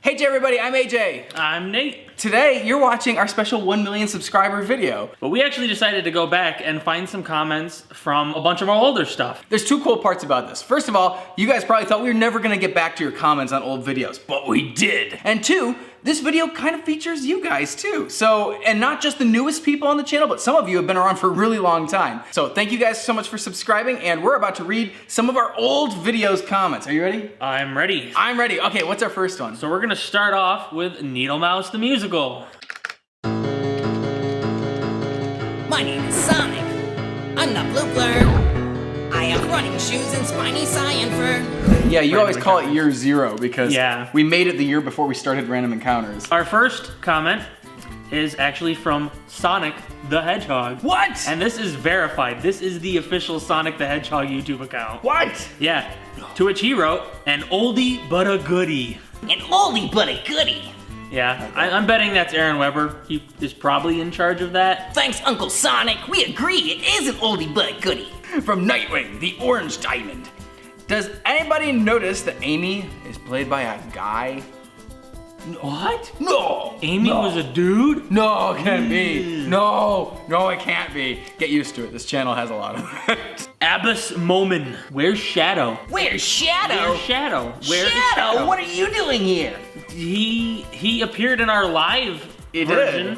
Hey everybody, I'm AJ. I'm Nate. Today, you're watching our special 1 million subscriber video. But we actually decided to go back and find some comments from a bunch of our older stuff. There's two cool parts about this. First of all, you guys probably thought we were never gonna get back to your comments on old videos, but we did. And two, this video kind of features you guys too. So, and not just the newest people on the channel, but some of you have been around for a really long time. So thank you guys so much for subscribing, and we're about to read some of our old videos comments. Are you ready? I'm ready. I'm ready. Okay, what's our first one? So we're gonna start off with Needle Mouse the Musical. My name is Sonic. I'm the Bloopler. I have running shoes and spiny cyan fur. Yeah, you always call it year zero because Yeah. we made it the year before we started Random Encounters. Our first comment is actually from Sonic the Hedgehog. What? And this is verified. This is the official Sonic the Hedgehog YouTube account. What? Yeah. To which he wrote, an oldie but a goodie. An oldie but a goodie. Yeah, I'm betting that's Aaron Weber. He is probably in charge of that. Thanks, Uncle Sonic. We agree. It is an oldie but a goodie. From Nightwing, the Orange Diamond. Does anybody notice that Amy is played by a guy? What? No! Amy no. was a dude? No, it can't be. No, it can't be. Get used to it. This channel has a lot of it. Abbas Momin. Where's Shadow? Where's Shadow? Where's Shadow? Where's Shadow, what are you doing here? He appeared in our live version.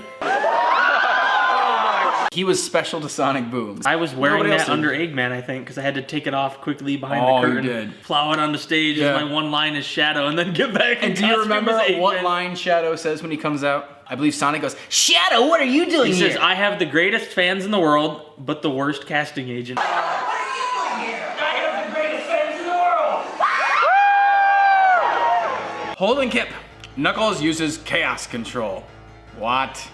He was special to Sonic Boom. I was wearing Nobody else that did. under Eggman, I think, because I had to take it off quickly behind Oh, the you curtain. did. Plow it on the stage Yeah. as my one line is Shadow, and then get back And do you remember what line Shadow says when he comes out? I believe Sonic goes, Shadow, what are you doing He here? says, I have the greatest fans in the world, but the worst casting agent. Holden Kip. Knuckles uses chaos control. What?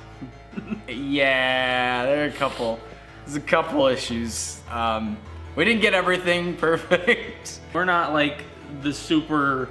Yeah, there's a couple issues. We didn't get everything perfect. We're not like the super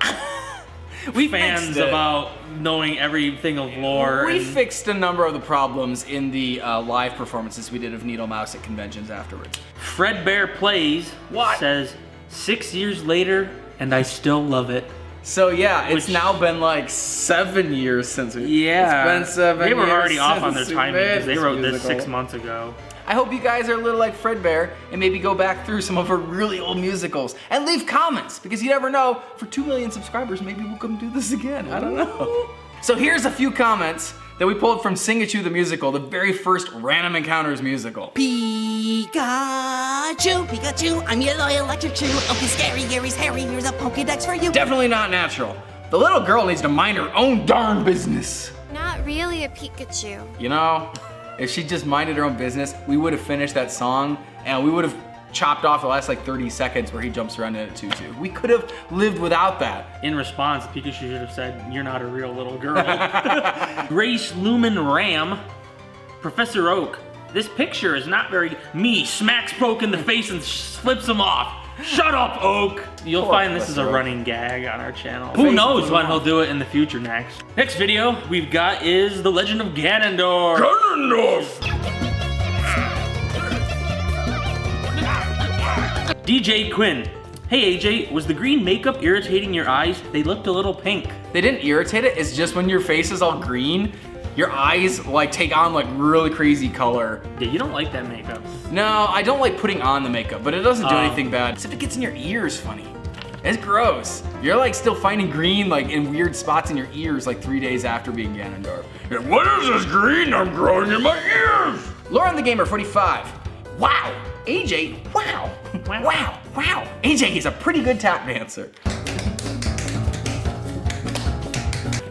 We fans fixed it. about knowing everything of lore. We and- fixed a number of the problems in the live performances we did of Needle Mouse at conventions afterwards. Fredbear Plays What? says, 6 years later, and I still love it. So yeah, it's Which- now been like 7 years since we. Yeah. It's been 7 years. They were already off on their since we timing made because they wrote this musical. 6 months ago. I hope you guys are a little like Fredbear and maybe go back through some of our really old musicals and leave comments because you never know, for 2 million subscribers, maybe we'll come do this again. I don't know. So here's a few comments that we pulled from Sing-a-Choo the musical, the very first Random Encounters musical. Pikachu, Pikachu, I'm your loyal Electric-Chew. Okay, Scary Gary's Harry, here's a Pokédex for you. Definitely not natural. The little girl needs to mind her own darn business. Not really a Pikachu. You know, if she just minded her own business, we would have finished that song and we would have chopped off the last like 30 seconds where he jumps around in a tutu. We could have lived without that. In response, Pikachu should have said, you're not a real little girl. Grace Lumen Ram, Professor Oak, this picture is not very... Me smacks Poke in the face and flips him off. Shut up, Oak! You'll Poor find this is a Professor Oak. running gag on our channel. Face Who is knows put when him he'll off. do it in the future next. Next video we've got is The Legend of Ganondorf. DJ Quinn. Hey AJ, was the green makeup irritating your eyes? They looked a little pink. They didn't irritate it, it's just when your face is all green, your eyes like take on like really crazy color. Yeah, you don't like that makeup. No, I don't like putting on the makeup, but it doesn't do Oh. anything bad, except it gets in your ears funny. It's gross. You're like still finding green like in weird spots in your ears like 3 days after being Ganondorf. Yeah, what is this green I'm growing in my ears? Lauren the Gamer 45. Wow, AJ, wow. Wow. Wow. AJ is a pretty good tap dancer.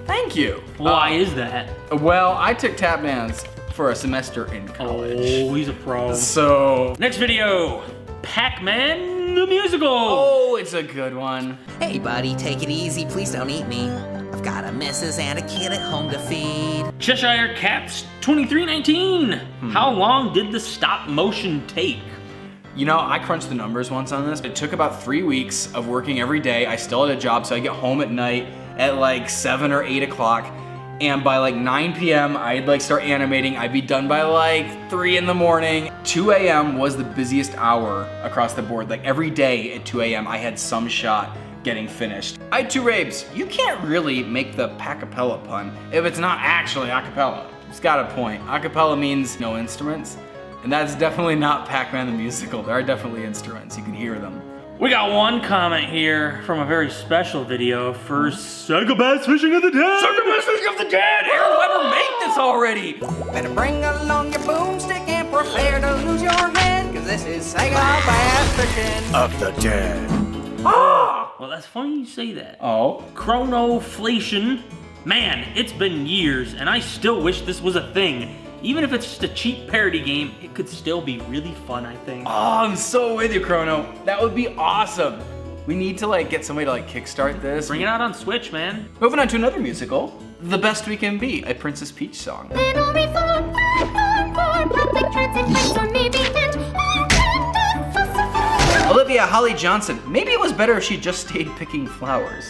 Thank you. Why is that? Well, I took tap dance for a semester in college. Oh, he's a pro. So, Next video, Pac-Man the Musical. oh, it's a good one. Hey buddy, take it easy, please don't eat me. I've got a missus and a kid at home to feed. Cheshire Cats 2319. How long did the stop motion take? You know, I crunched the numbers once on this. It took about 3 weeks of working every day. I still had a job, so I get home at night at like 7 or 8 o'clock. And by like 9 p.m., I'd like start animating. I'd be done by like 3 in the morning. 2 a.m. was the busiest hour across the board. Like every day at 2 a.m., I had some shot getting finished. I2Rabes, you can't really make the Packapella pun if it's not actually acapella. It's got a point. Acapella means no instruments, and that's definitely not Pac-Man the Musical. There are definitely instruments, you can hear them. We got one comment here from a very special video for Sega Bass Fishing of the Dead. Sega Bass Fishing of the Dead! Aaron Weber made this already! Better bring along your boomstick and prepare to lose your head, cause this is Sega Bass Fishing Of the Dead. Well, that's funny you say that. Oh? Chronoflation. Man, it's been years, and I still wish this was a thing. Even if it's just a cheap parody game, it could still be really fun, I think. Oh, I'm so with you, Chrono. That would be awesome. We need to like get somebody to like kickstart this. Bring it out on Switch, man. Moving on to another musical, The Best We Can Be, a Princess Peach song. Little reform, platform for public transit, bikes, or maybe tent, or random festival. Olivia Holly-Johnson, maybe it was better if she just stayed picking flowers.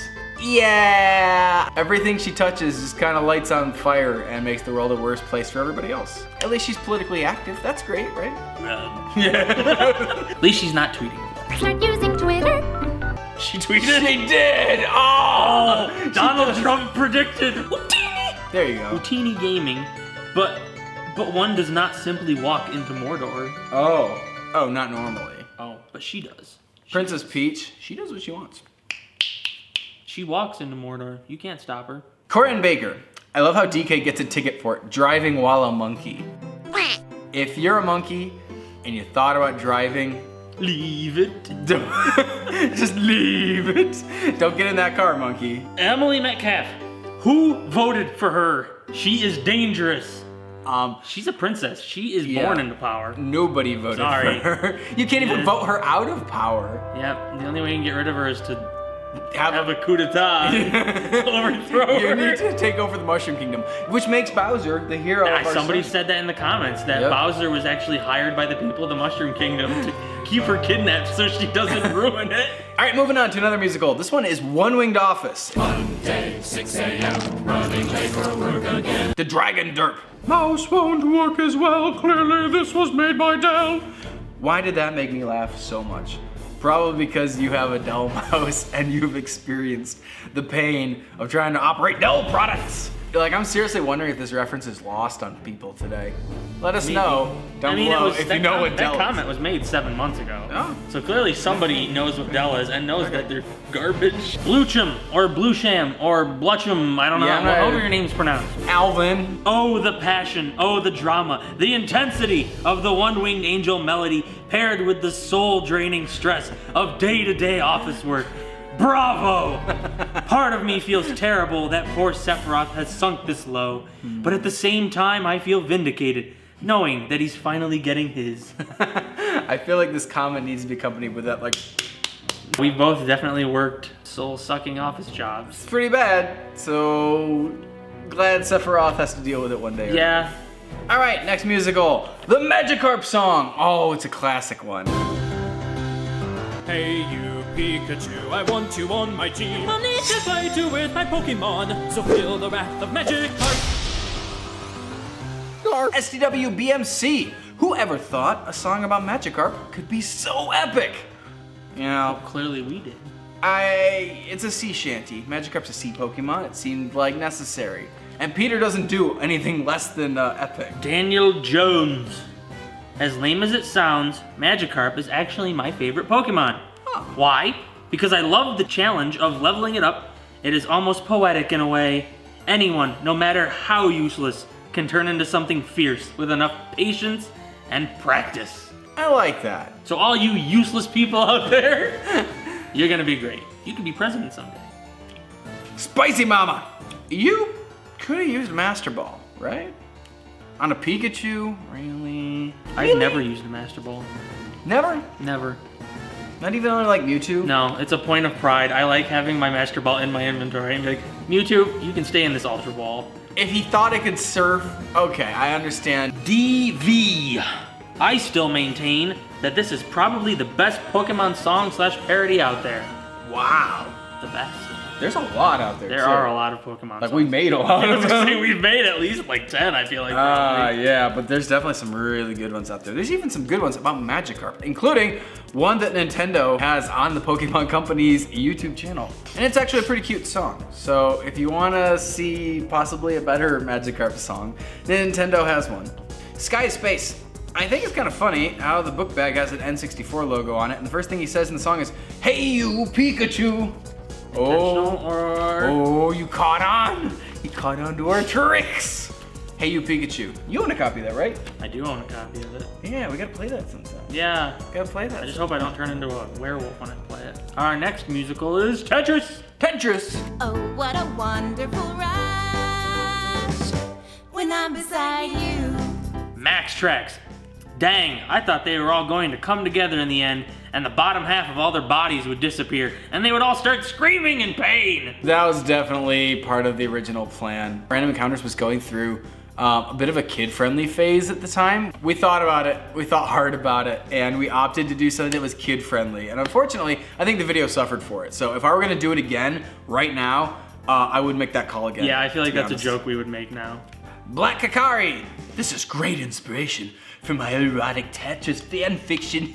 Yeah, everything she touches just kind of lights on fire and makes the world a worse place for everybody else. At least she's politically active, that's great, right? At least she's not tweeting. Start using Twitter. She tweeted? She did! Oh! Donald Trump predicted Houdini! There you go. Houdini Gaming, but one does not simply walk into Mordor. Oh, not normally. Oh, but she does. Princess Peach, she does what she wants. She walks into Mordor. You can't stop her. Corin Baker, I love how DK gets a ticket for it, driving while a monkey. If you're a monkey and you thought about driving, Leave it. just leave it. Don't get in that car, monkey. Emily Metcalf. Who voted for her? She is dangerous. She's a princess. She is born into power. Nobody voted Sorry. for her. You can't even vote her out of power. Yep. The only way you can get rid of her is to Have have a coup d'etat. Overthrow You her. need to take over the Mushroom Kingdom, which makes Bowser the hero of our Somebody story. said that in the comments, that Yep. Bowser was actually hired by the people of the Mushroom Kingdom to keep her kidnapped so she doesn't ruin it. All right, moving on to another musical. This one is One Winged Office. Monday, 6 a.m. Running late for work again. The Dragon Derp. Mouse won't work as well. Clearly, this was made by Dell. Why did that make me laugh so much? Probably because you have a Dell mouse and you've experienced the pain of trying to operate Dell products. Like, I'm seriously wondering if this reference is lost on people today. Let us know down below if you know what Dell That is. comment was made 7 months ago. Oh. So clearly somebody knows what Dell is and knows that they're garbage. Bluchum or Bluesham or Blutchum, I don't know, Yeah, I'm not- however your name's pronounced. Alvin. Oh, the passion, oh, the drama, the intensity of the one-winged angel melody paired with the soul-draining stress of day-to-day office work. Bravo! Part of me feels terrible that poor Sephiroth has sunk this low, but at the same time I feel vindicated, knowing that he's finally getting his. I feel like this comment needs to be accompanied with that, like, We both definitely worked soul-sucking office jobs. it's pretty bad. So glad Sephiroth has to deal with it one day. Yeah, All right, next musical, the Magikarp song. Oh, it's a classic one. Hey you Pikachu, I want you on my team. I'll need to fight you with my Pokemon, so feel the wrath of Magikarp. SDW BMC. Who ever thought a song about Magikarp could be so epic? You know, clearly we did. it's a sea shanty. Magikarp's a sea Pokemon. It seemed like necessary. And Peter doesn't do anything less than epic. Daniel Jones. As lame as it sounds, Magikarp is actually my favorite Pokemon. Why? Because I love the challenge of leveling it up. It is almost poetic in a way. Anyone, no matter how useless, can turn into something fierce with enough patience and practice. I like that. So all you useless people out there, you're gonna be great. You could be president someday. Spicy Mama. You could have used Master Ball, right? On a Pikachu? Really? I've never used a Master Ball. Never? Never. Not even on like Mewtwo? No, it's a point of pride. I like having my Master Ball in my inventory and be like, Mewtwo, you can stay in this Ultra Ball. If he thought it could surf, okay, I understand. DV. I still maintain that this is probably the best Pokemon song / parody out there. Wow. The best. There's a lot out there. There too. are a lot of Pokemon Like songs. we made a lot I was of gonna them. say, we've made at least like 10, I feel like. probably. Yeah, but there's definitely some really good ones out there. There's even some good ones about Magikarp, including one that Nintendo has on the Pokemon Company's YouTube channel. And it's actually a pretty cute song. So if you wanna see possibly a better Magikarp song, Nintendo has one. Sky is Space. I think it's kind of funny how the book bag has an N64 logo on it, and the first thing he says in the song is, "Hey you, Pikachu!" Intentional or... Oh, you caught on! You caught on to our tricks! Hey you, Pikachu. You own a copy of that, right? I do own a copy of it. Yeah, we gotta play that sometime. Yeah. Gotta play that. I just hope I don't turn into a werewolf when I play it. Our next musical is Tetris. Tetris! Oh, what a wonderful rush when I'm beside you. Max Tracks. Dang, I thought they were all going to come together in the end, and the bottom half of all their bodies would disappear, and they would all start screaming in pain. That was definitely part of the original plan. Random Encounters was going through a bit of a kid-friendly phase at the time. We thought about it, we thought hard about it, and we opted to do something that was kid-friendly. And unfortunately, I think the video suffered for it. So if I were gonna do it again right now, I would make that call again. Yeah, I feel like to be that's honest. a joke we would make now. Black Kakari! This is great inspiration for my erotic Tetris fan fiction.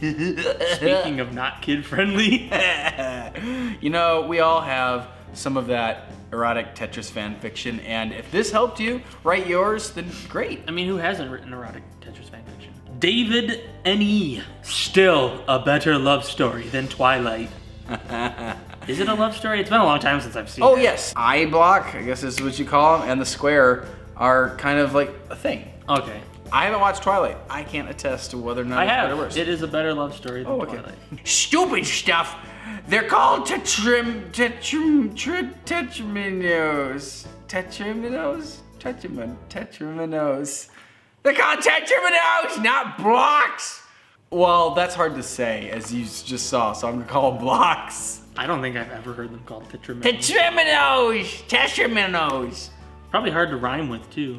Speaking of not kid-friendly. You know, we all have some of that erotic Tetris fan fiction, and if this helped you write yours, then great. I mean, who hasn't written erotic Tetris fanfiction? David N.E. Still a better love story than Twilight. Is it a love story? It's been a long time since I've seen Oh it. yes, eye block, I guess is what you call them, and the square are kind of like a thing. Okay. I haven't watched Twilight. I can't attest to whether or not I it's better or have. worse. It is a better love story than Oh, okay. Twilight. Stupid stuff. They're called tetraminos. They're called tetraminos, not blocks. Well, that's hard to say, as you just saw, so I'm gonna call them blocks. I don't think I've ever heard them called Tetraminos. Tetraminos. Probably hard to rhyme with, too.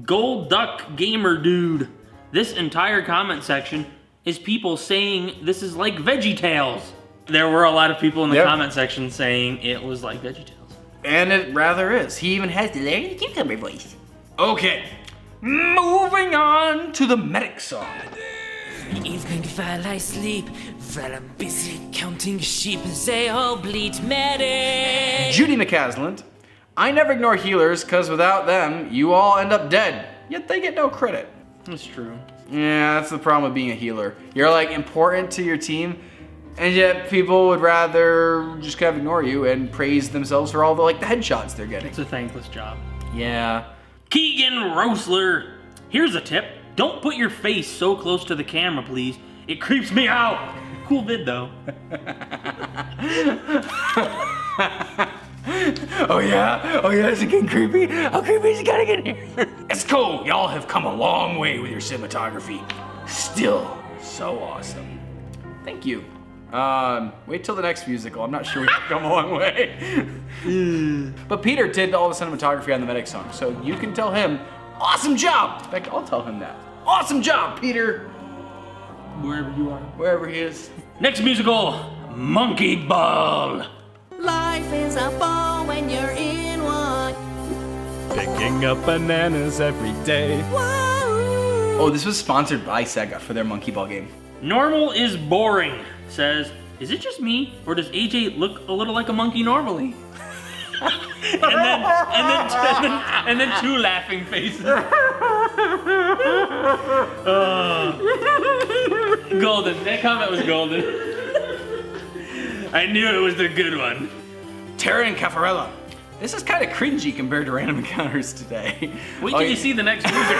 Gold Duck Gamer Dude. This entire comment section is people saying this is like VeggieTales. There were a lot of people in the Yep. comment section saying it was like VeggieTales. And it rather is. He even has the Larry the Cucumber voice. Okay, moving on to the medic song. Evening while I sleep, while I'm busy counting sheep as they all bleed medic. Judy McCasland. I never ignore healers, cause without them, you all end up dead. Yet they get no credit. That's true. Yeah, that's the problem with being a healer. You're like important to your team, and yet people would rather just kind of ignore you and praise themselves for all the like the headshots they're getting. It's a thankless job. Yeah. Keegan Rosler. Here's a tip. Don't put your face so close to the camera, please. It creeps me out. Cool vid, though. Oh yeah? Oh yeah, is it getting creepy? How creepy is it gonna get here? It's cool, y'all have come a long way with your cinematography. Still so awesome. Thank you. Wait till the next musical. I'm not sure we've come a long way. But Peter did all the cinematography on the medic song, so you can tell him, awesome job! In fact, I'll tell him that. Awesome job, Peter! Wherever you are. Wherever he is. Next musical, Monkey Ball. Life is a ball when you're in one. Picking up bananas every day. Whoa. Oh, this was sponsored by Sega for their Monkey Ball game. Normal is boring, says, is it just me, or does AJ look a little like a monkey normally? and then two laughing faces. Golden. That comment was golden. I knew it was the good one. Terra and Caffarella. This is kind of cringy compared to Random Encounters today. Wait till you see the next musical.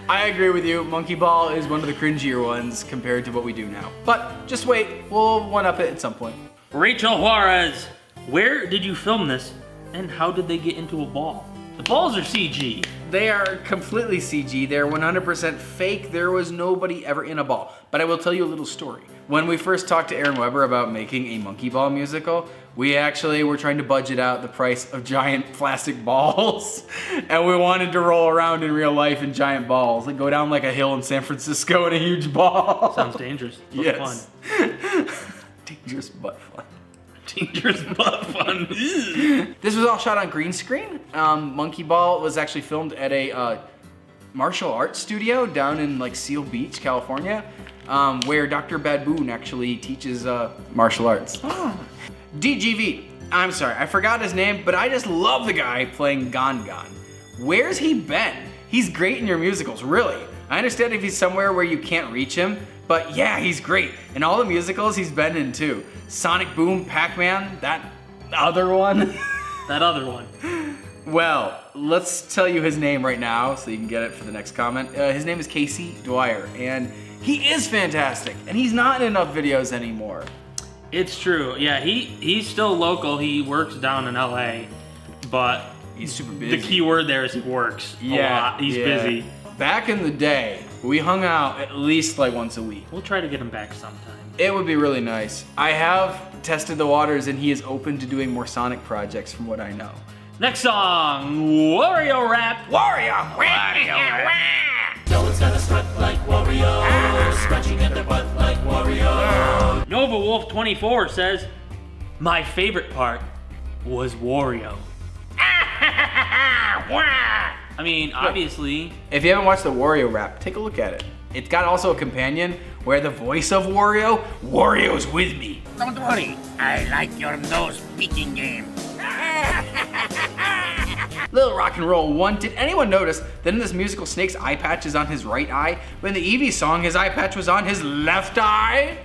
I agree with you. Monkey Ball is one of the cringier ones compared to what we do now. But just wait, we'll one-up it at some point. Rachel Juarez. Where did you film this, and how did they get into a ball? The balls are CG. They are completely CG. They're 100% fake. There was nobody ever in a ball. But I will tell you a little story. When we first talked to Aaron Weber about making a Monkey Ball musical, we actually were trying to budget out the price of giant plastic balls. And we wanted to roll around in real life in giant balls and go down like a hill in San Francisco in a huge ball. Sounds dangerous. But Yes. fun. Dangerous but fun. Dangerous butt fun. This was all shot on green screen. Monkey Ball was actually filmed at a martial arts studio down in like Seal Beach, California, where Dr. Baboon actually teaches martial arts. DGV, I'm sorry, I forgot his name, but I just love the guy playing Gon Gon. Where's he been? He's great in your musicals, really. I understand if he's somewhere where you can't reach him, but yeah, he's great. In all the musicals he's been in too. Sonic Boom, Pac-Man, that other one. That other one. Well, let's tell you his name right now so you can get it for the next comment. His name is Casey Dwyer, and he is fantastic, and he's not in enough videos anymore. It's true. Yeah, he's still local. He works down in LA, but He's super busy. the key word there is he works a lot. He's busy. Back in the day, we hung out at least like once a week. We'll try to get him back sometime. It would be really nice. I have tested the waters, and he is open to doing more Sonic projects from what I know. Next song, Wario Rap. Wario! No one's got a strut like Wario, scratching at their butt like Wario. Nova Wolf 24 says, my favorite part was Wario. I mean, obviously, If you haven't watched the Wario rap, take a look at it. It's got also a companion where the voice of Wario's with me. Don't worry, I like your nose-picking game. Little Rock and Roll 1, did anyone notice that in this musical Snake's eye patch is on his right eye, but in the Eevee song his eye patch was on his left eye?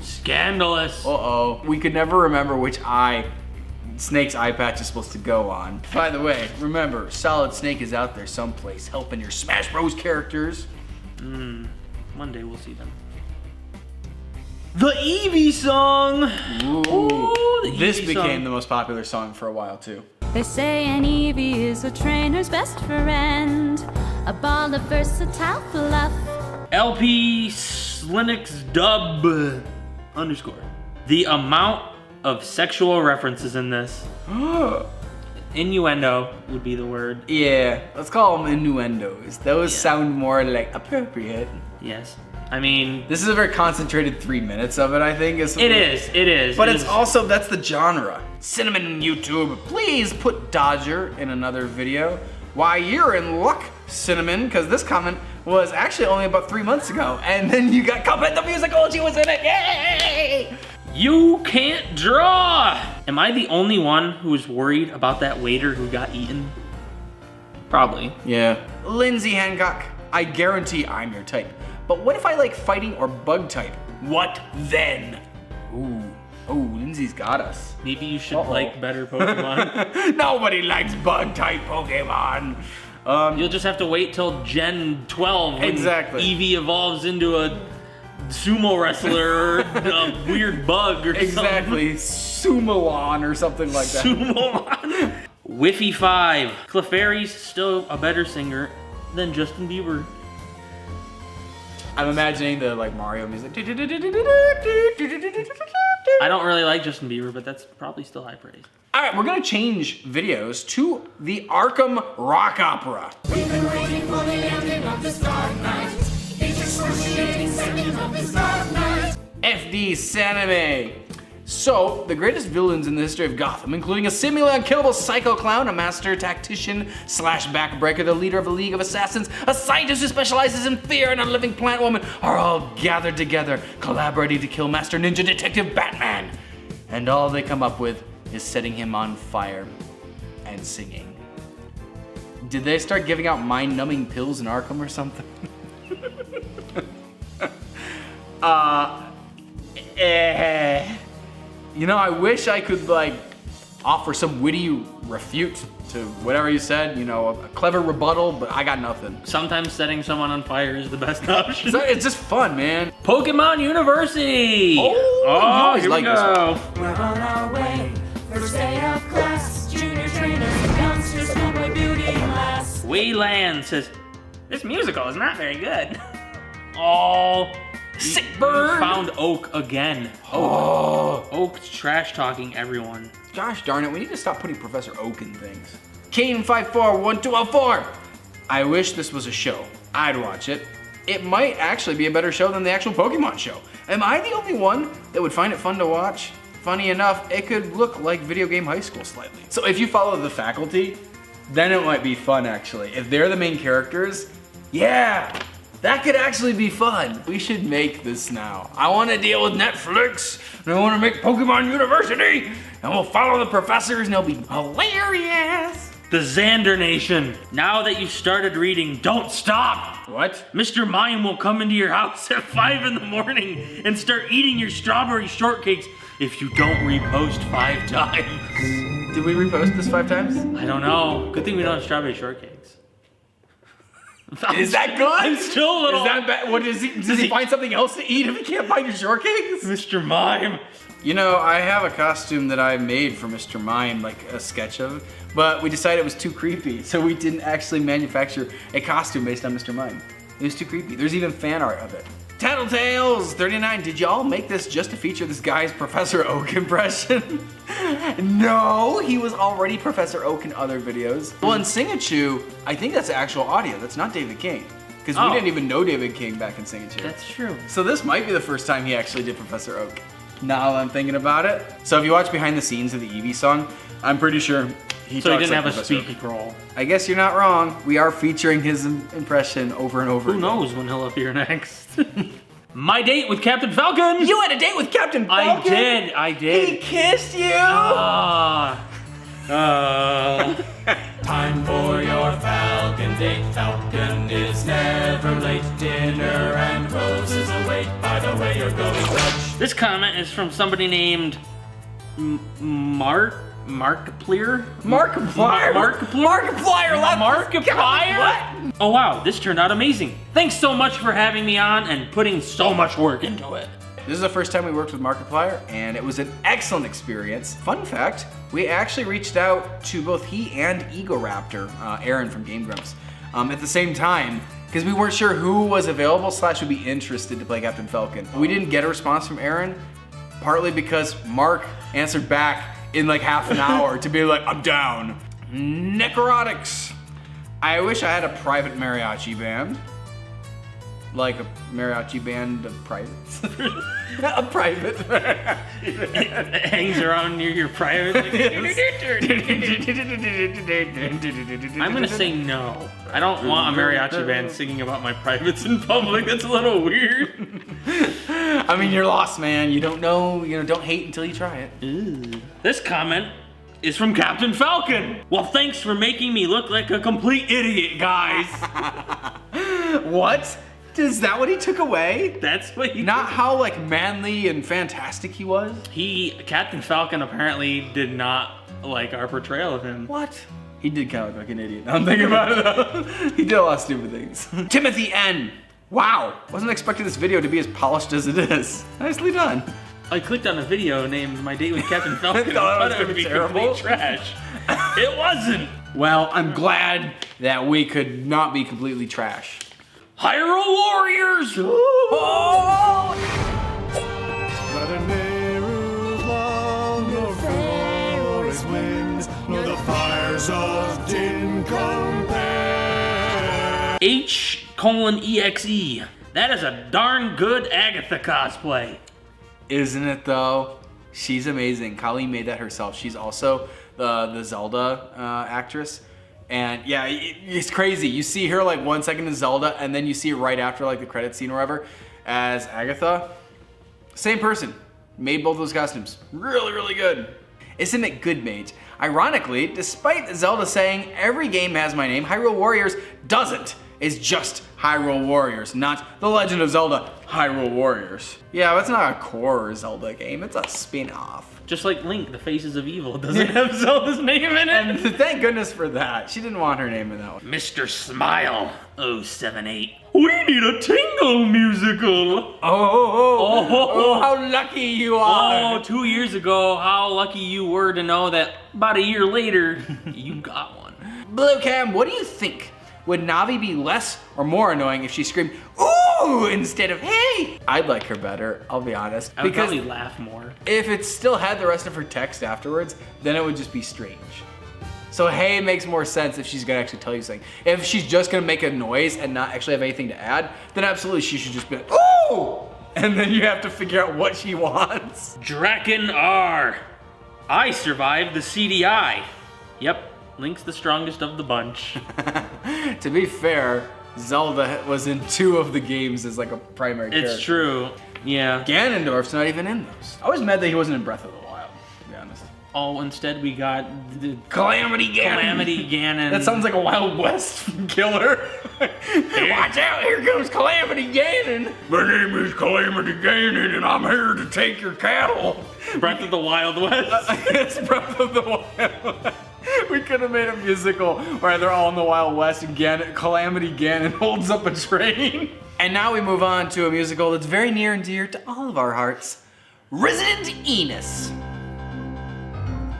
scandalous. Uh-oh, we could never remember which eye Snake's eye patch is supposed to go on. By the way, remember, Solid Snake is out there someplace helping your Smash Bros characters. One day we'll see them. The Eevee song. Ooh, the This Eevee became song. the most popular song for a while too. They say an Eevee is a trainer's best friend, a ball of versatile fluff. LP Linux dub _ The amount of sexual references in this. Innuendo would be the word. Yeah, let's call them innuendos. Those sound more like appropriate. Yes. I mean, This is a very concentrated 3 minutes of it, I think. it is. But It it's is. also, that's the genre. Cinnamon YouTube, please put Dodger in another video. Why, you're in luck, Cinnamon, because this comment was actually only about 3 months ago. And then you got Cuphead the Musical and she was in it, yay! You can't draw! Am I the only one who is worried about that waiter who got eaten? Probably. Yeah. Lindsay Hancock, I guarantee I'm your type. But what if I like fighting or bug type? What then? Ooh, Lindsay's got us. Maybe you should like better Pokemon. Nobody likes bug type Pokemon. You'll just have to wait till Gen 12 when Exactly. Eevee evolves into a sumo wrestler or a weird bug or Exactly, Sumoon or something like that. something. Sumo. Whiffy 5. Clefairy's still a better singer than Justin Bieber. I'm imagining the like Mario music. I don't really like Justin Bieber, but that's probably still high praise. All right, we're gonna change videos to the Arkham Rock Opera. We've been waiting for the ending of this dark night. It's excruciating second of this dark night. FD Sanime. So, the greatest villains in the history of Gotham, including a seemingly unkillable psycho clown, a master tactician slash backbreaker, the leader of a league of assassins, a scientist who specializes in fear, and a living plant woman, are all gathered together, collaborating to kill Master Ninja Detective Batman. And all they come up with is setting him on fire and singing. Did they start giving out mind-numbing pills in Arkham or something? You know, I wish I could like offer some witty refute to whatever you said, you know, a clever rebuttal, but I got nothing. Sometimes setting someone on fire is the best option. So it's just fun, man. Pokemon University! Oh, I always here we like this go. We're on our way. First day of class. Junior trainers and youngsters come by beauty class. Wayland says, this musical is not very good. Oh, Sick you bird. found Oak again. Oak's trash talking everyone. Gosh darn it, we need to stop putting Professor Oak in things. Kane541204. I wish this was a show. I'd watch it. It might actually be a better show than the actual Pokemon show. Am I the only one that would find it fun to watch? funny enough, it could look like Video Game High School slightly. So if you follow the faculty, then it might be fun actually. If they're the main characters, yeah, that could actually be fun. We should make this now. I want to deal with Netflix, and I want to make Pokemon University, and we'll follow the professors, and it'll be hilarious. The Xander Nation. Now that you've started reading, don't stop. What? Mr. Mime will come into your house at 5 in the morning and start eating your strawberry shortcakes if you don't repost 5 times. Did we repost this 5 times? I don't know. Good thing we don't have strawberry shortcakes. Is that good? I'm still a little... Is that bad? What does he find something else to eat if he can't find your shortcakes? Mr. Mime. You know, I have a costume that I made for Mr. Mime, like a sketch of, but we decided it was too creepy, so we didn't actually manufacture a costume based on Mr. Mime. It was too creepy. There's even fan art of it. Tattletales39, did y'all make this just to feature this guy's Professor Oak impression? No, he was already Professor Oak in other videos. Well, in Singachu, I think that's actual audio. That's not David King. Because we didn't even know David King back in Singachu. That's true. So this might be the first time he actually did Professor Oak. Now that I'm thinking about it. So if you watch behind the scenes of the Eevee song, I'm pretty sure he So he talks didn't like have a Professor Oak. speaking role. I guess you're not wrong. We are featuring his impression over and over Who again. knows when he'll appear next? My date with Captain Falcon. You had a date with Captain Falcon? I did. He kissed you? Time for your Falcon date. Falcon is never late. Dinner and roses await. By the way, you're going Dutch. This comment is from somebody named Markiplier. Markiplier? Markiplier. Markiplier? Oh wow, this turned out amazing. Thanks so much for having me on and putting so much work into it. This is the first time we worked with Markiplier, and it was an excellent experience. Fun fact, we actually reached out to both he and Egoraptor, Aaron from Game Grumps, at the same time, because we weren't sure who was available / would be interested to play Captain Falcon. We didn't get a response from Aaron, partly because Mark answered back in like half an hour to be like, I'm down. Necrotics. I wish I had a private mariachi band. Like a mariachi band of privates. A private mariachi band. It hangs around near your private. I'm gonna say no. I don't want a mariachi band singing about my privates in public. That's a little weird. I mean, you're lost, man. You don't know, don't hate until you try it. This comment is from Captain Falcon. Well, thanks for making me look like a complete idiot, guys. What? Is that what he took away? That's what he Not how like manly and fantastic he was? Captain Falcon apparently did not like our portrayal of him. What? He did kind of look like an idiot. Now I'm thinking about it though. He did a lot of stupid things. Timothy N. Wow, wasn't expecting this video to be as polished as it is. Nicely done. I clicked on a video named My Date with Captain Falcon. thought it was it would be terrible. complete trash. It wasn't. Well, I'm glad that we could not be completely trash. Hyrule Warriors! Oh! Whether Nehru's long or glorious winds, nor the fires of din compare. H:EXE. That is a darn good Agatha cosplay. Isn't it though? She's amazing. Colleen made that herself. She's also the Zelda actress. And yeah, it's crazy. You see her like 1 second as Zelda, and then you see her right after like the credit scene or whatever as Agatha. Same person. Made both those costumes. Really, really good. Isn't it good, Mage? Ironically, despite Zelda saying every game has my name, Hyrule Warriors doesn't. It's just Hyrule Warriors, not The Legend of Zelda Hyrule Warriors. Yeah, that's not a core Zelda game, it's a spin-off. Just like Link, the Faces of Evil doesn't have Zelda's name in it. And thank goodness for that. She didn't want her name in that one. Mr. Smile 078. We need a Tingle musical. Oh, how lucky you are. Oh, 2 years ago, how lucky you were to know that about a year later, you got one. Blue Cam, what do you think? Would Navi be less or more annoying if she screamed, ooh, instead of hey? I'd like her better, I'll be honest. I would because probably laugh more. if it still had the rest of her text afterwards, then it would just be strange. So hey makes more sense if she's gonna actually tell you something. If she's just gonna make a noise and not actually have anything to add, then absolutely she should just be like, ooh! and then you have to figure out what she wants. Draken R. I survived the CDI. Yep, Link's the strongest of the bunch. To be fair, Zelda was in 2 of the games as like a primary character. It's true. Yeah. Ganondorf's not even in those. I was mad that he wasn't in Breath of the Wild, to be honest. Oh, instead we got the Calamity Ganon. Calamity Ganon. That sounds like a Wild West killer. Watch out, here comes Calamity Ganon. My name is Calamity Ganon, and I'm here to take your cattle. Breath of the Wild West. It's Breath of the Wild. We could have made a musical where they're all in the Wild West and Calamity Ganon holds up a train. And now we move on to a musical that's very near and dear to all of our hearts, Resident Enos.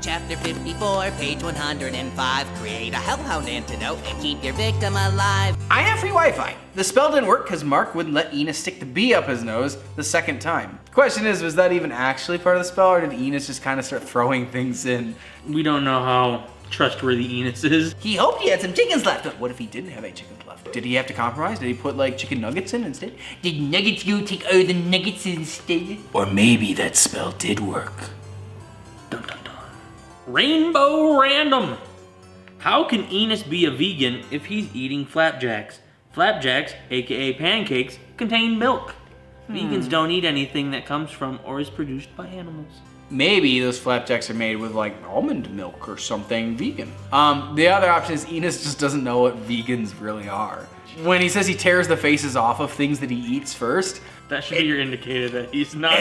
Chapter 54, page 105. Create a hellhound antidote and keep your victim alive. I have free Wi-Fi. The spell didn't work because Mark wouldn't let Enos stick the bee up his nose the second time. Question is, was that even actually part of the spell, or did Enos just kind of start throwing things in? We don't know how trustworthy Enos is. He hoped he had some chickens left. What if he didn't have any chickens left? Did he have to compromise? Did he put like chicken nuggets in instead? Did nuggets go take all the nuggets instead? Or maybe that spell did work. Dun, dun, dun. Rainbow Random. How can Enos be a vegan if he's eating flapjacks? Flapjacks, aka pancakes, contain milk. Vegans don't eat anything that comes from or is produced by animals. Maybe those flapjacks are made with like almond milk or something vegan. The other option is Enos just doesn't know what vegans really are. When he says he tears the faces off of things that he eats first, That should be your indicator that he's not.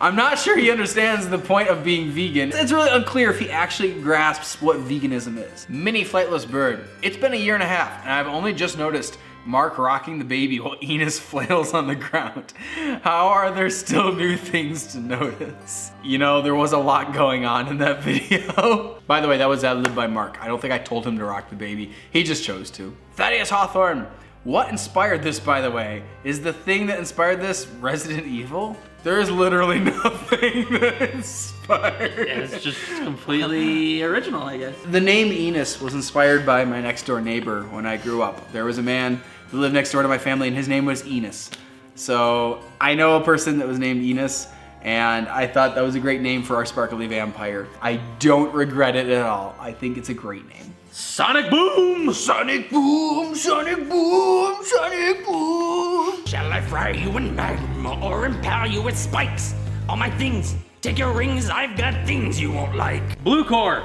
I'm not sure he understands the point of being vegan. It's really unclear if he actually grasps what veganism is. Mini flightless bird. It's been a year and a half, and I've only just noticed Mark rocking the baby while Enos flails on the ground. How are there still new things to notice? You know, there was a lot going on in that video. By the way, that was ad-libbed by Mark. I don't think I told him to rock the baby. He just chose to. Thaddeus Hawthorne. What inspired this, by the way? Is the thing that inspired this Resident Evil? There is literally nothing that inspired. It's just completely original, I guess. The name Enos was inspired by my next door neighbor when I grew up. There was a man who lived next door to my family and his name was Enos. So I know a person that was named Enos, and I thought that was a great name for our sparkly vampire. I don't regret it at all. I think it's a great name. Sonic Boom! Sonic Boom, Sonic Boom, Sonic Boom. Shall I fry you in magma or impale you with spikes? All my things, take your rings, I've got things you won't like. Blue Core.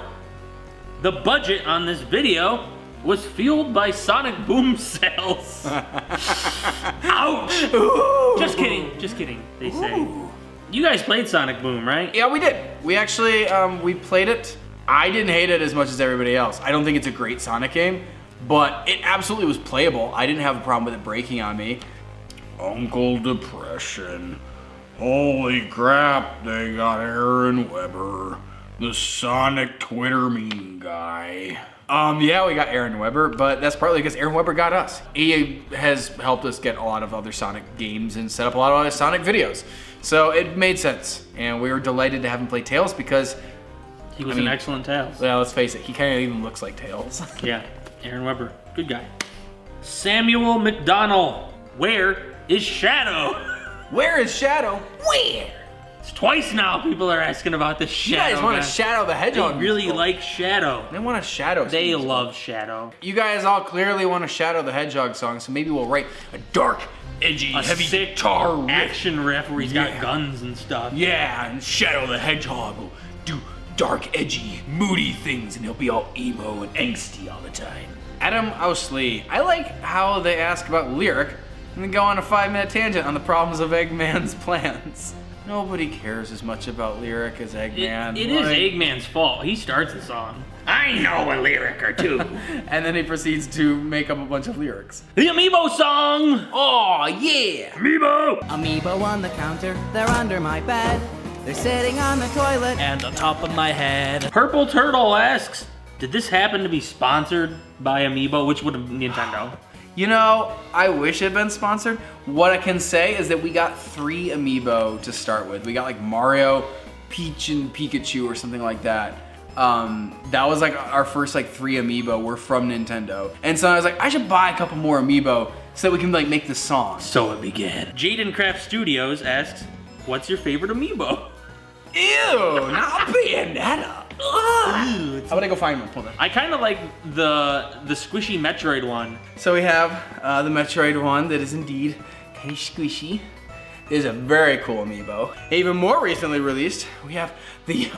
The budget on this video was fueled by Sonic Boom sales. Ouch! Ooh. Just kidding, they say. You guys played Sonic Boom, right? Yeah, we did. We actually, we played it. I didn't hate it as much as everybody else. I don't think it's a great Sonic game, but it absolutely was playable. I didn't have a problem with it breaking on me. Uncle Depression. Holy crap, they got Aaron Weber, the Sonic Twitter meme guy. Yeah, we got Aaron Weber, but that's partly because Aaron Weber got us. He has helped us get a lot of other Sonic games and set up a lot of other Sonic videos. So it made sense, and we were delighted to have him play Tails because He was an excellent Tails. well, let's face it, he kind of even looks like Tails. Yeah, Aaron Weber, good guy. Samuel McDonnell, where is Shadow? Where is Shadow? Where? It's twice now people are asking about this You Shadow. guys want guy. to Shadow the Hedgehog? They really musical. like Shadow. They want a Shadow. They musical. love Shadow. You guys all clearly want a Shadow the Hedgehog song, so maybe we'll write a dark, edgy, A heavy sick guitar riff. action riff where he's Yeah. got guns and stuff. Yeah, and Shadow the Hedgehog will do dark, edgy, moody things, and he'll be all emo and angsty all the time. Adam Ousley. I like how they ask about Lyric and then go on a 5-minute tangent on the problems of Eggman's plans. Nobody cares as much about Lyric as Eggman. It is Eggman's fault. He starts the song. I know a lyric or two. And then he proceeds to make up a bunch of lyrics. The Amiibo song! Oh, yeah! Amiibo! Amiibo on the counter, they're under my bed. They're sitting on the toilet and on top of my head. Purple Turtle asks, did this happen to be sponsored by Amiibo? Which would have Nintendo? You know, I wish it had been sponsored. What I can say is that we got 3 Amiibo to start with. We got like Mario, Peach, and Pikachu or something like that. That was like our first like 3 amiibo were from Nintendo. And so I was like, I should buy a couple more amiibo so that we can like make the song. So it began. Jaden Craft Studios asks, what's your favorite amiibo? Ew, not Bayonetta. How about I go find one? Hold on. I kind of like the squishy Metroid one. So we have the Metroid one that is indeed kind of squishy. It is a very cool amiibo. Even more recently released, we have the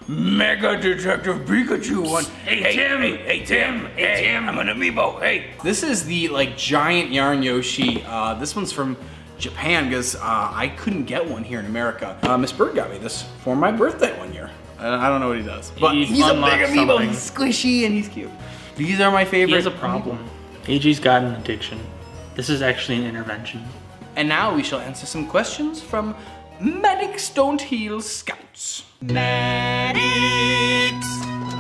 Mega Detective Pikachu one. Hey, Tim! Hey, Tim! Hey, Tim! I'm an amiibo, hey! This is the like giant yarn Yoshi. This one's from Japan because I couldn't get one here in America. Miss Bird got me this for my birthday one year. I don't know what he does, but he's a big amiibo. something. He's squishy and he's cute. These are my favorite. He has a problem. AJ's got an addiction. This is actually an intervention. And now we shall answer some questions from Medics Don't Heal Scouts. Medics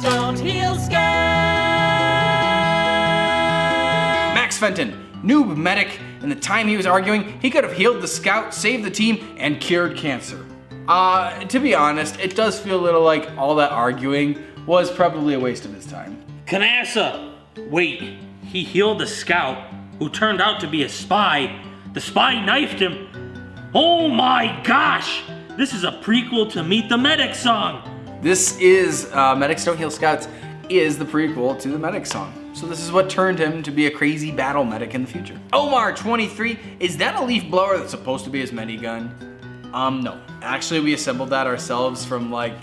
don't heal scouts. Max Fenton, noob medic. In the time he was arguing, he could have healed the scout, saved the team, and cured cancer. To be honest, it does feel a little like all that arguing was probably a waste of his time. Kanasa! Wait, he healed the scout who turned out to be a spy. The spy knifed him. Oh my gosh! This is a prequel to Meet the Medic song. This is, Medics Don't Heal Scouts is the prequel to the Medic song. So this is what turned him to be a crazy battle medic in the future. Omar 23, is that a leaf blower that's supposed to be his minigun? No. Actually, we assembled that ourselves from like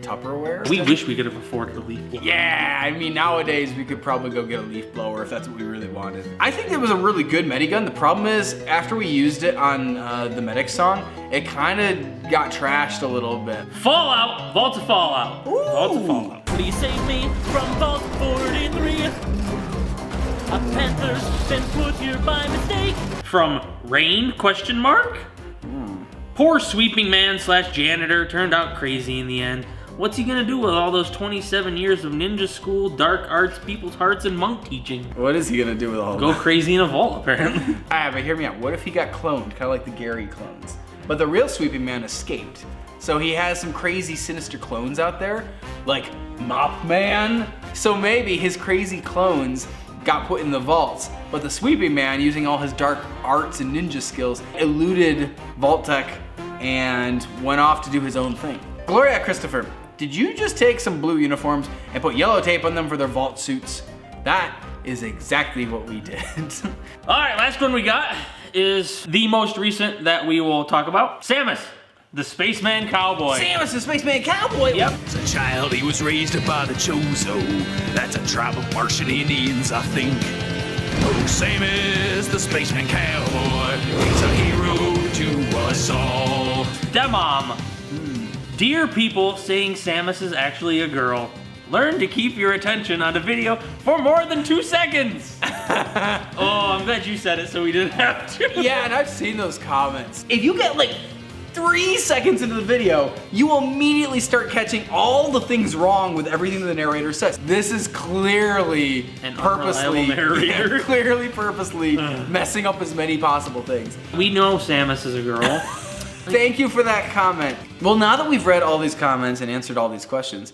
Tupperware. We wish we could have afforded a leaf blower. Yeah, I mean, nowadays we could probably go get a leaf blower if that's what we really wanted. I think it was a really good medigun. The problem is, after we used it on the Medic song, it kind of got trashed a little bit. Fallout! Vault of Fallout. Vault of Fallout. Please save me from Vault 43. A panther's been put here by mistake. From Rain? Question mark? Poor sweeping man / janitor turned out crazy in the end. What's he gonna do with all those 27 years of ninja school, dark arts, people's hearts, and monk teaching? What is he gonna do with all Go that? crazy in a vault, apparently. But hear me out. What if he got cloned, kind of like the Gary clones? But the real sweeping man escaped. So he has some crazy, sinister clones out there, like Mop Man. So maybe his crazy clones got put in the vaults, but the sweeping man, using all his dark arts and ninja skills, eluded Vault-Tec and went off to do his own thing. Gloria Christopher, did you just take some blue uniforms and put yellow tape on them for their vault suits? That is exactly what we did. All right, last one we got is the most recent that we will talk about. Samus, the Spaceman Cowboy. Samus, the Spaceman Cowboy! Yep. As a child, he was raised by the Chozo. That's a tribe of Martian Indians, I think. Oh, Samus, the Spaceman Cowboy. He's a hero to us all. Demom. Dear people saying Samus is actually a girl, learn to keep your attention on a video for more than 2 seconds. Oh, I'm glad you said it so we didn't have to. Yeah, and I've seen those comments. If you get like 3 seconds into the video, you will immediately start catching all the things wrong with everything the narrator says. This is clearly An purposely, unreliable narrator. purposely messing up as many possible things. We know Samus is a girl. Thank you for that comment. Well, now that we've read all these comments and answered all these questions,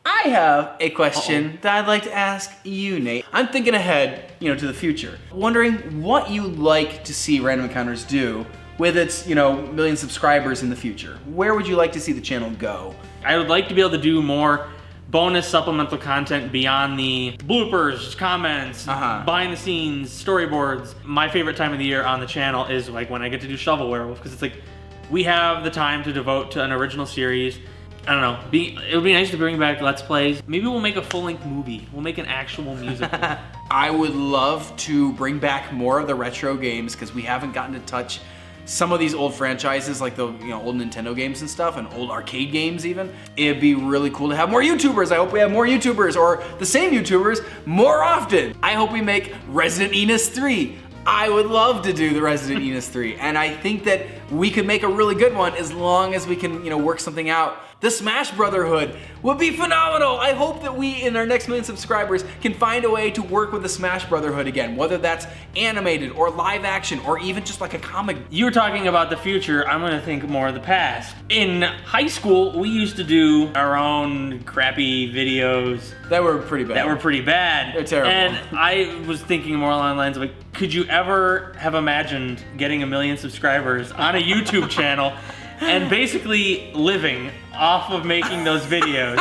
I have a question that I'd like to ask you, Nate. I'm thinking ahead, to the future, wondering what you'd like to see Random Encounters do with its, million subscribers in the future. Where would you like to see the channel go? I would like to be able to do more bonus supplemental content beyond the bloopers, comments, behind the scenes, storyboards. My favorite time of the year on the channel is like when I get to do Shovel Werewolf, because it's like, we have the time to devote to an original series. I don't know, it would be nice to bring back Let's Plays. Maybe we'll make a full-length movie. We'll make an actual musical. I would love to bring back more of the retro games because we haven't gotten to touch some of these old franchises like the old Nintendo games and stuff, and old arcade games even. It'd be really cool to have more YouTubers. I hope we have more YouTubers, or the same YouTubers, more often. I hope we make Resident Enos 3. I would love to do the Resident Enos 3, and I think that we could make a really good one as long as we can, work something out The Smash Brotherhood would be phenomenal. I hope that we, in our next 1 million subscribers, can find a way to work with the Smash Brotherhood again, whether that's animated or live action or even just like a comic. You were talking about the future, I'm gonna think more of the past. In high school, we used to do our own crappy videos That were pretty bad. that were pretty bad. They're terrible. And I was thinking more along the lines of like, could you ever have imagined getting 1 million subscribers on a YouTube channel and basically living off of making those videos?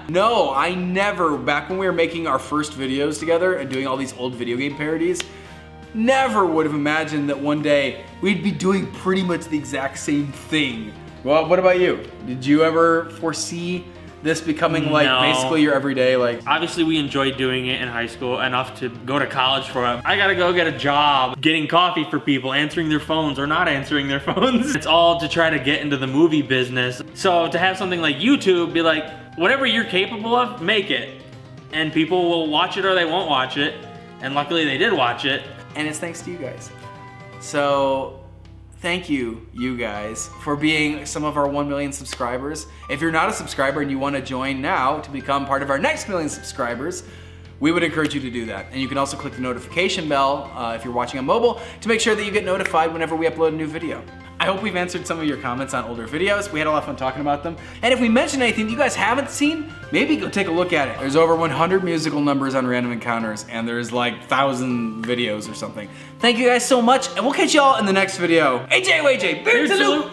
No, I never, back when we were making our first videos together and doing all these old video game parodies, never would have imagined that one day we'd be doing pretty much the exact same thing. Well, what about you? Did you ever foresee this becoming like No. basically your everyday like? Obviously, we enjoyed doing it in high school enough to go to college for it. I gotta go get a job, getting coffee for people, answering their phones or not answering their phones. It's all to try to get into the movie business. So to have something like YouTube be like, whatever you're capable of, make it. And people will watch it or they won't watch it. And luckily they did watch it. And it's thanks to you guys. So thank you, you guys, for being some of our 1 million subscribers. If you're not a subscriber and you want to join now to become part of our next 1 million subscribers, we would encourage you to do that. And you can also click the notification bell if you're watching on mobile to make sure that you get notified whenever we upload a new video. I hope we've answered some of your comments on older videos. We had a lot of fun talking about them. And if we mentioned anything that you guys haven't seen, maybe go take a look at it. There's over 100 musical numbers on Random Encounters, and there's like 1,000 videos or something. Thank you guys so much, and we'll catch y'all in the next video. AJ, Beard Beard salute! salute.